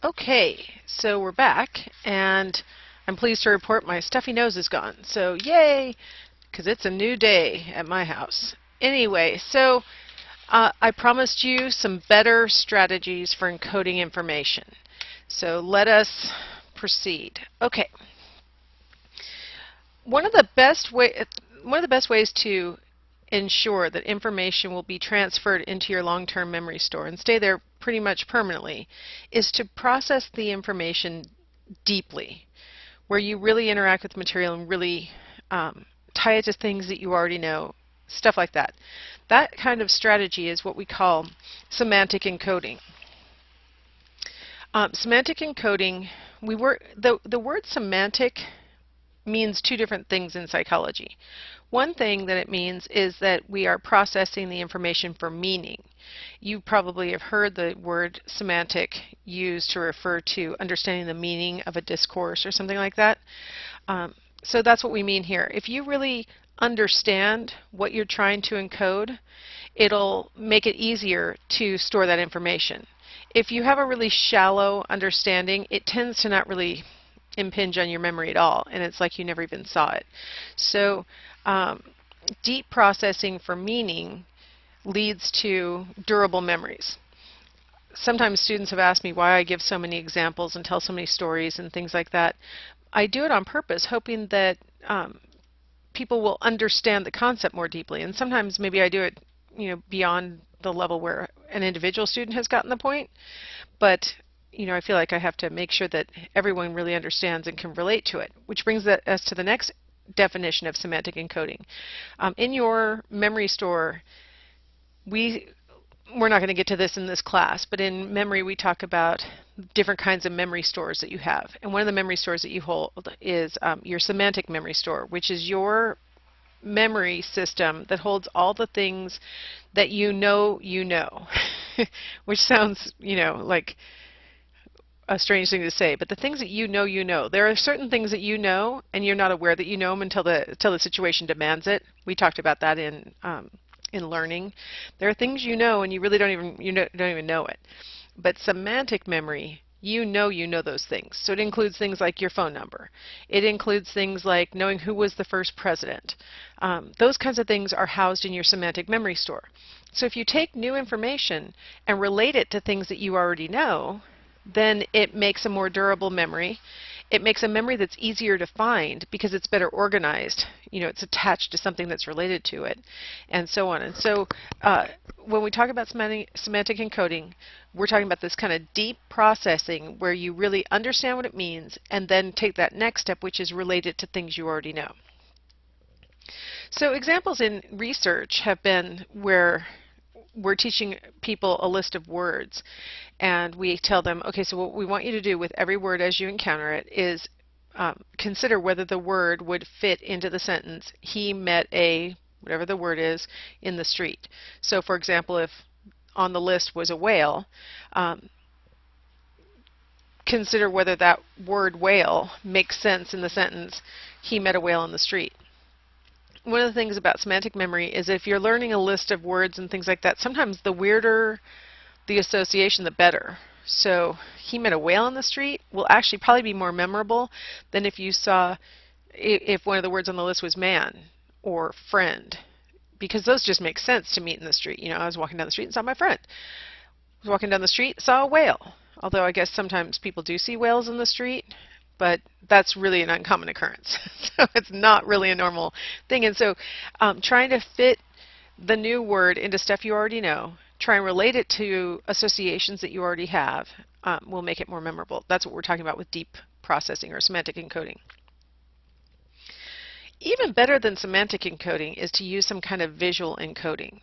Okay, so we're back, and I'm pleased to report my stuffy nose is gone. So yay, because it's a new day at my house. Anyway, so I promised you some better strategies for encoding information. So let us proceed. Okay, one of the best ways to ensure that information will be transferred into your long-term memory store and stay there pretty much permanently is to process the information deeply, where you really interact with the material and really tie it to things that you already know, stuff like that. That kind of strategy is what we call semantic encoding. Semantic encoding, the word semantic means two different things in psychology. One thing that it means is that we are processing the information for meaning. You probably have heard the word semantic used to refer to understanding the meaning of a discourse or something like that. So that's what we mean here. If you really understand what you're trying to encode, it'll make it easier to store that information. If you have a really shallow understanding, it tends to not really impinge on your memory at all, and it's like you never even saw it. So deep processing for meaning leads to durable memories. Sometimes students have asked me why I give so many examples and tell so many stories and things like that. I do it on purpose, hoping that people will understand the concept more deeply, and sometimes maybe I do it beyond the level where an individual student has gotten the point, but I feel like I have to make sure that everyone really understands and can relate to it, which brings us to the next definition of semantic encoding. In your memory store, we're not going to get to this in this class, but in memory we talk about different kinds of memory stores that you have. And one of the memory stores that you hold is your semantic memory store, which is your memory system that holds all the things that you know, which sounds, like a strange thing to say, but the things that you know. There are certain things that you know, and you're not aware that you know them until the situation demands it. We talked about that in learning. There are things you know, and you really don't even know it. But semantic memory, you know those things. So it includes things like your phone number. It includes things like knowing who was the first president. Those kinds of things are housed in your semantic memory store. So if you take new information and relate it to things that you already know, then it makes a more durable memory. It makes a memory that's easier to find because it's better organized. It's attached to something that's related to it, and so on. And so when we talk about semantic encoding, we're talking about this kind of deep processing where you really understand what it means and then take that next step, which is related to things you already know. So examples in research have been where we're teaching people a list of words, and we tell them, okay, so what we want you to do with every word as you encounter it is consider whether the word would fit into the sentence, he met a, whatever the word is, in the street. So for example, if on the list was a whale, consider whether that word whale makes sense in the sentence, he met a whale in the street. One of the things about semantic memory is if you're learning a list of words and things like that, sometimes the weirder the association, the better. So he met a whale in the street will actually probably be more memorable than if you saw, if one of the words on the list was man or friend, because those just make sense to meet in the street. I was walking down the street and saw my friend. I was walking down the street, saw a whale. Although I guess sometimes people do see whales in the street, but that's really an uncommon occurrence. So it's not really a normal thing. And so trying to fit the new word into stuff you already know, try and relate it to associations that you already have, will make it more memorable. That's what we're talking about with deep processing or semantic encoding. Even better than semantic encoding is to use some kind of visual encoding.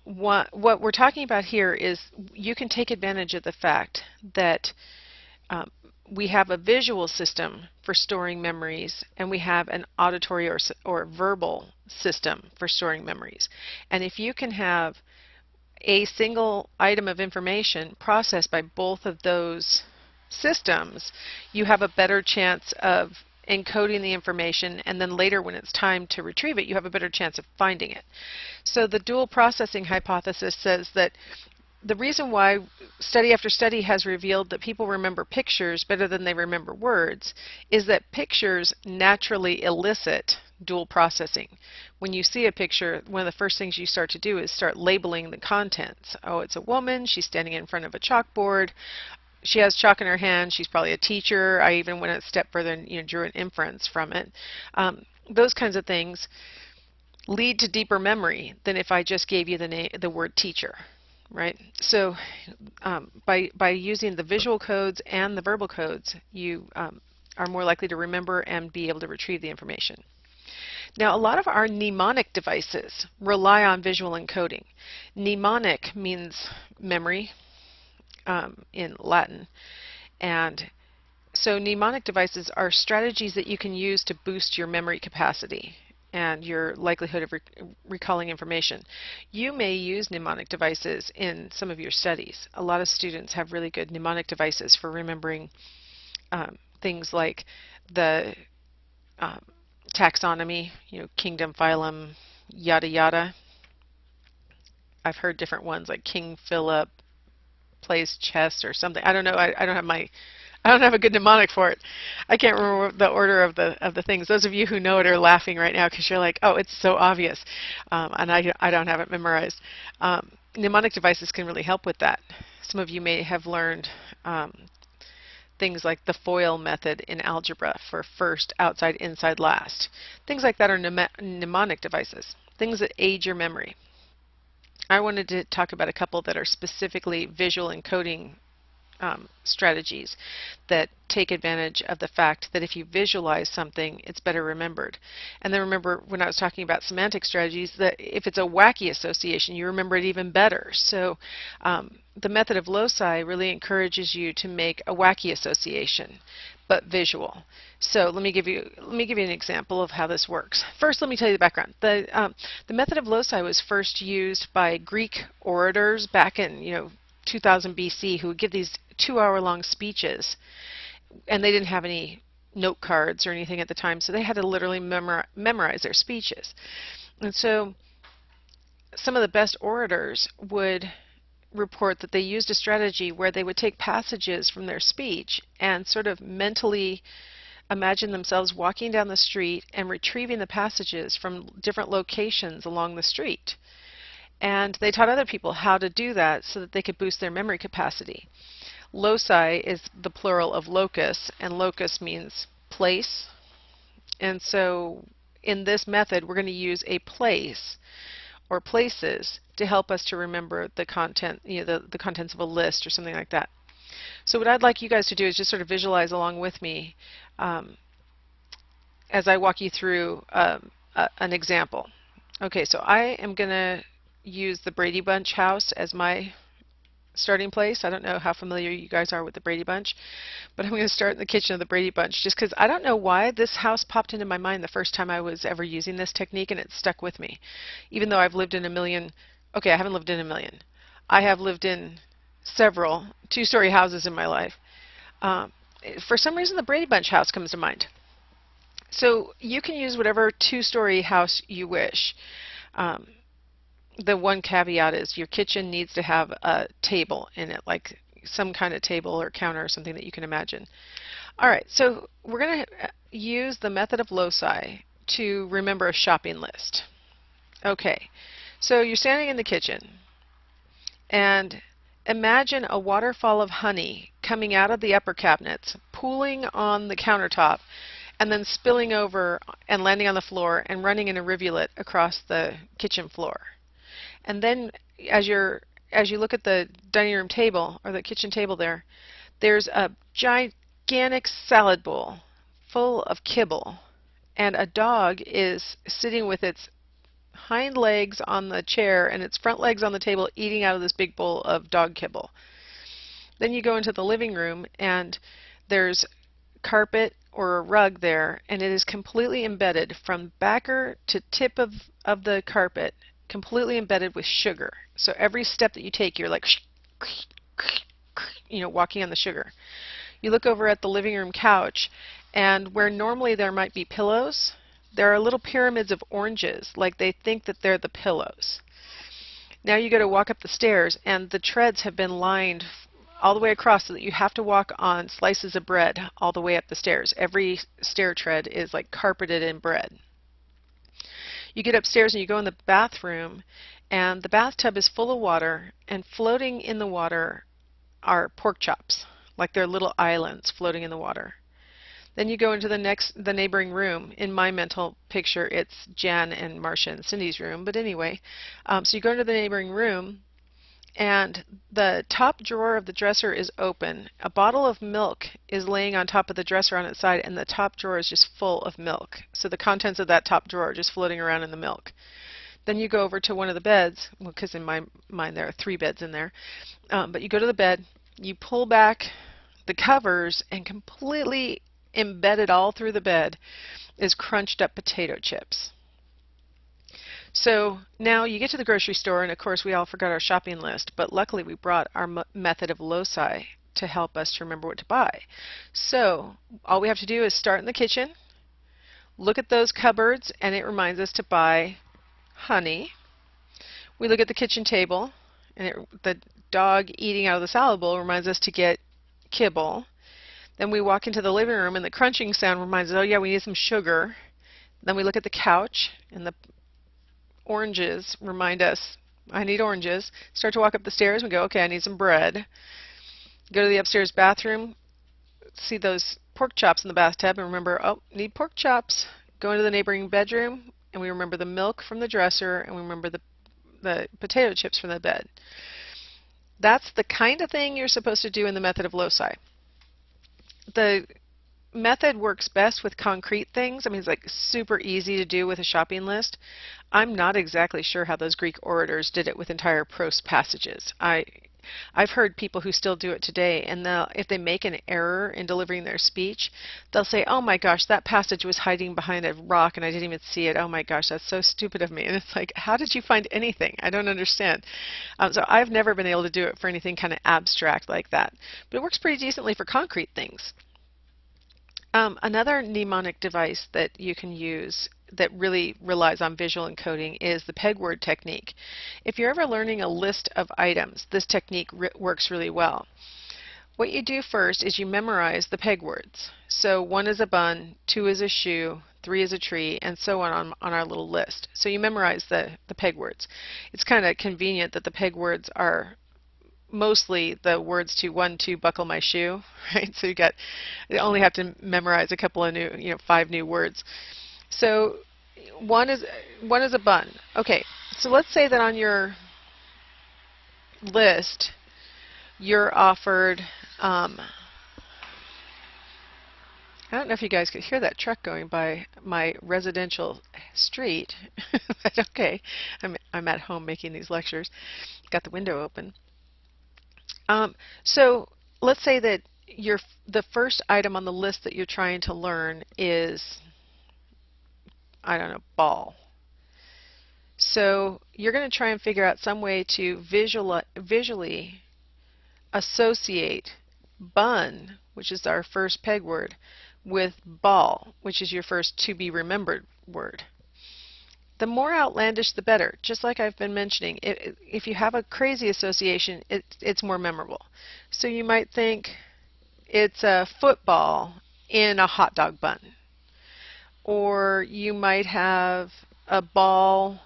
What we're talking about here is you can take advantage of the fact that we have a visual system for storing memories, and we have an auditory or verbal system for storing memories. And if you can have a single item of information processed by both of those systems, you have a better chance of encoding the information, and then later when it's time to retrieve it, you have a better chance of finding it. So the dual processing hypothesis says that the reason why study after study has revealed that people remember pictures better than they remember words is that pictures naturally elicit dual processing. When you see a picture, one of the first things you start to do is start labeling the contents. Oh, it's a woman, she's standing in front of a chalkboard, she has chalk in her hand, she's probably a teacher. I even went a step further and drew an inference from it. Those kinds of things lead to deeper memory than if I just gave you the word teacher. Right? So by using the visual codes and the verbal codes, you are more likely to remember and be able to retrieve the information. Now, a lot of our mnemonic devices rely on visual encoding. Mnemonic means memory in Latin. And so mnemonic devices are strategies that you can use to boost your memory capacity and your likelihood of recalling information. You may use mnemonic devices in some of your studies. A lot of students have really good mnemonic devices for remembering things like the taxonomy, kingdom, phylum, yada yada. I've heard different ones like King Philip plays chess or something. I don't know. I don't have a good mnemonic for it. I can't remember the order of the things. Those of you who know it are laughing right now because you're like, oh, it's so obvious, and I don't have it memorized. Mnemonic devices can really help with that. Some of you may have learned things like the FOIL method in algebra for first, outside, inside, last. Things like that are mnemonic devices, things that aid your memory. I wanted to talk about a couple that are specifically visual encoding strategies that take advantage of the fact that if you visualize something, it's better remembered. And then remember when I was talking about semantic strategies that if it's a wacky association, you remember it even better. So the method of loci really encourages you to make a wacky association, but visual. So let me give you an example of how this works. First, let me tell you the background. The method of loci was first used by Greek orators back in 2000 BC, who would give these 2-hour-long speeches, and they didn't have any note cards or anything at the time, so they had to literally memorize their speeches. And so some of the best orators would report that they used a strategy where they would take passages from their speech and sort of mentally imagine themselves walking down the street and retrieving the passages from different locations along the street. And they taught other people how to do that so that they could boost their memory capacity. Loci is the plural of locus, and locus means place. And so in this method, we're going to use a place or places to help us to remember the content, the contents of a list or something like that. So what I'd like you guys to do is just sort of visualize along with me as I walk you through an example. Okay, so I am going to use the Brady Bunch house as my starting place. I don't know how familiar you guys are with the Brady Bunch, but I'm going to start in the kitchen of the Brady Bunch just because I don't know why this house popped into my mind the first time I was ever using this technique, and it stuck with me. Even though I've lived in a million, okay, I haven't lived in a million. I have lived in several two-story houses in my life. For some reason, the Brady Bunch house comes to mind. So you can use whatever two-story house you wish. The one caveat is your kitchen needs to have a table in it, like some kind of table or counter or something that you can imagine. Alright, so we're going to use the method of loci to remember a shopping list. Okay, so you're standing in the kitchen and imagine a waterfall of honey coming out of the upper cabinets, pooling on the countertop, and then spilling over and landing on the floor and running in a rivulet across the kitchen floor. And then as you look at the dining room table or the kitchen table there, there's a gigantic salad bowl full of kibble, and a dog is sitting with its hind legs on the chair and its front legs on the table eating out of this big bowl of dog kibble. Then you go into the living room and there's carpet or a rug there, and it is completely embedded from backer to tip of the carpet, completely embedded with sugar. So every step that you take, you're like walking on the sugar. You look over at the living room couch, and where normally there might be pillows, there are little pyramids of oranges, like they think that they're the pillows. Now you got to walk up the stairs, and the treads have been lined all the way across so that you have to walk on slices of bread all the way up the stairs. Every stair tread is like carpeted in bread. You get upstairs and you go in the bathroom, and the bathtub is full of water, and floating in the water are pork chops, like they're little islands floating in the water. Then you go into the neighboring room. In my mental picture, it's Jan and Marcia and Cindy's room, but anyway, so you go into the neighboring room, and the top drawer of the dresser is open. A bottle of milk is laying on top of the dresser on its side, and the top drawer is just full of milk. So the contents of that top drawer are just floating around in the milk. Then you go over to one of the beds, because in my mind there are 3 beds in there, but you go to the bed, you pull back the covers, and completely embedded all through the bed is crunched up potato chips. So now you get to the grocery store, and of course we all forgot our shopping list, but luckily we brought our method of loci to help us to remember what to buy. So all we have to do is start in the kitchen, look at those cupboards, and it reminds us to buy honey. We look at the kitchen table, and the dog eating out of the salad bowl reminds us to get kibble. Then we walk into the living room, and the crunching sound reminds us, oh yeah, we need some sugar. Then we look at the couch, and the oranges remind us, I need oranges. Start to walk up the stairs, and we go, okay, I need some bread. Go to the upstairs bathroom, see those pork chops in the bathtub, and remember, oh, need pork chops. Go into the neighboring bedroom, and we remember the milk from the dresser, and we remember the potato chips from the bed. That's the kind of thing you're supposed to do in the method of loci. The method works best with concrete things. I mean, it's like super easy to do with a shopping list. I'm not exactly sure how those Greek orators did it with entire prose passages. I've heard people who still do it today, and if they make an error in delivering their speech, they'll say, oh my gosh, that passage was hiding behind a rock and I didn't even see it. Oh my gosh, that's so stupid of me. And it's like, how did you find anything? I don't understand. So I've never been able to do it for anything kind of abstract like that. But it works pretty decently for concrete things. Another mnemonic device that you can use that really relies on visual encoding is the peg word technique. If you're ever learning a list of items, this technique works really well. What you do first is you memorize the peg words. So 1 is a bun, 2 is a shoe, 3 is a tree, and so on our little list. So you memorize the peg words. It's kind of convenient that the peg words are mostly the words to 1, 2, buckle my shoe, right? So you only have to memorize a couple of new, 5 new words. So 1 is a bun. Okay, so let's say that on your list you're offered, I don't know if you guys could hear that truck going by my residential street, but okay, I'm at home making these lectures. Got the window open. So let's say that the first item on the list that you're trying to learn is, I don't know, ball. So you're going to try and figure out some way to visually associate bun, which is our first peg word, with ball, which is your first to be remembered word. The more outlandish, the better. Just like I've been mentioning, if you have a crazy association, it's more memorable. So you might think it's a football in a hot dog bun. Or you might have a ball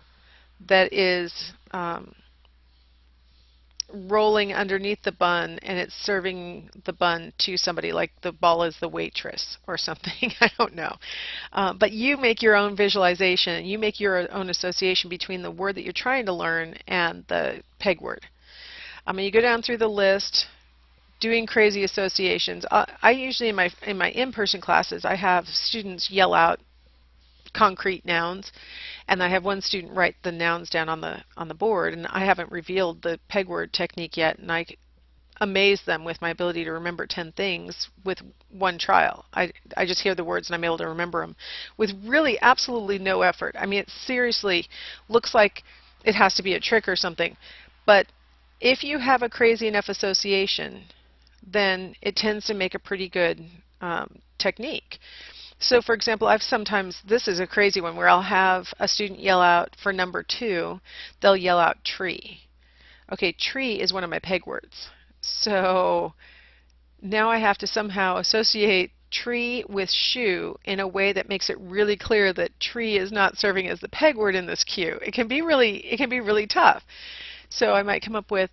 that is rolling underneath the bun, and it's serving the bun to somebody, like the ball is the waitress or something. I don't know. But you make your own visualization. You make your own association between the word that you're trying to learn and the peg word. You go down through the list, doing crazy associations. I usually, in my in-person classes, I have students yell out concrete nouns, and I have one student write the nouns down on the board, and I haven't revealed the peg word technique yet, and I amaze them with my ability to remember 10 things with one trial. I just hear the words and I'm able to remember them with really absolutely no effort. I mean, it seriously looks like it has to be a trick or something, but if you have a crazy enough association, then it tends to make a pretty good technique. So for example, this is a crazy one where I'll have a student yell out for number 2, they'll yell out tree. Okay, tree is one of my peg words. So now I have to somehow associate tree with shoe in a way that makes it really clear that tree is not serving as the peg word in this cue. It can be really tough. So I might come up with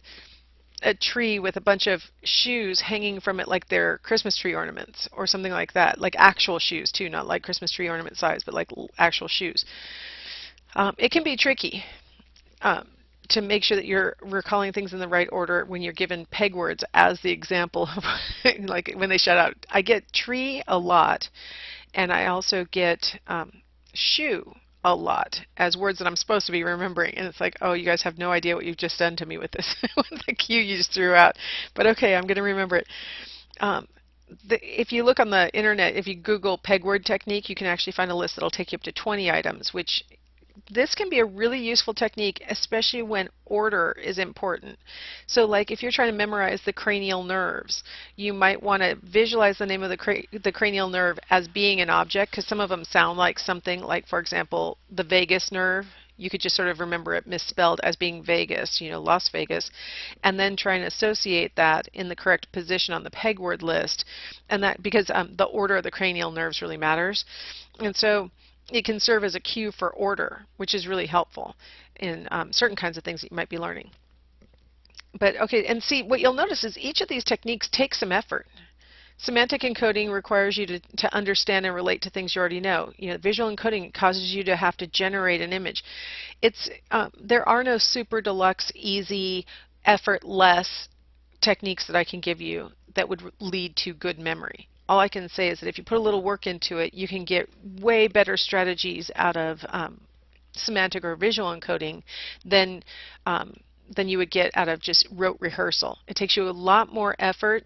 a tree with a bunch of shoes hanging from it like they're Christmas tree ornaments or something like that, like actual shoes too, not like Christmas tree ornament size, but like actual shoes. It can be tricky um, to make sure that you're recalling things in the right order when you're given peg words as the example of like when they shout out. I get tree a lot, and I also get shoe a lot as words that I'm supposed to be remembering. And it's like, oh, you guys have no idea what you've just done to me with this, with the cue you just threw out. But okay, I'm going to remember it. If you look on the internet, if you Google peg word technique, you can actually find a list that'll take you up to 20 items, which this can be a really useful technique, especially when order is important. So like if you're trying to memorize the cranial nerves, you might want to visualize the name of the cranial nerve as being an object, because some of them sound like something, like for example the vagus nerve. You could just sort of remember it misspelled as being Vegas, you know, Las Vegas, and then try and associate that in the correct position on the peg word list, and that because the order of the cranial nerves really matters. And so it can serve as a cue for order, which is really helpful in certain kinds of things that you might be learning. But okay, and see, what you'll notice is each of these techniques takes some effort. Semantic encoding requires you to understand and relate to things you already know. You know, visual encoding causes you to have to generate an image. There are no super deluxe, easy, effortless techniques that I can give you that would lead to good memory. All I can say is that if you put a little work into it, you can get way better strategies out of semantic or visual encoding than you would get out of just rote rehearsal. It takes you a lot more effort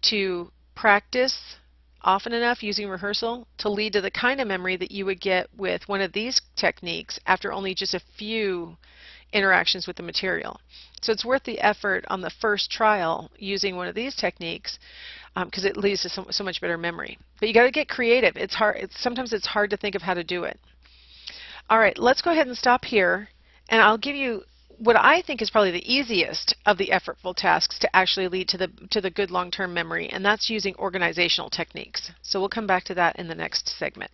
to practice often enough using rehearsal to lead to the kind of memory that you would get with one of these techniques after only just a few interactions with the material. So it's worth the effort on the first trial using one of these techniques because it leads to so much better memory. But you got to get creative. It's hard. Sometimes it's hard to think of how to do it. All right, let's go ahead and stop here, and I'll give you what I think is probably the easiest of the effortful tasks to actually lead to the good long-term memory, and that's using organizational techniques. So we'll come back to that in the next segment.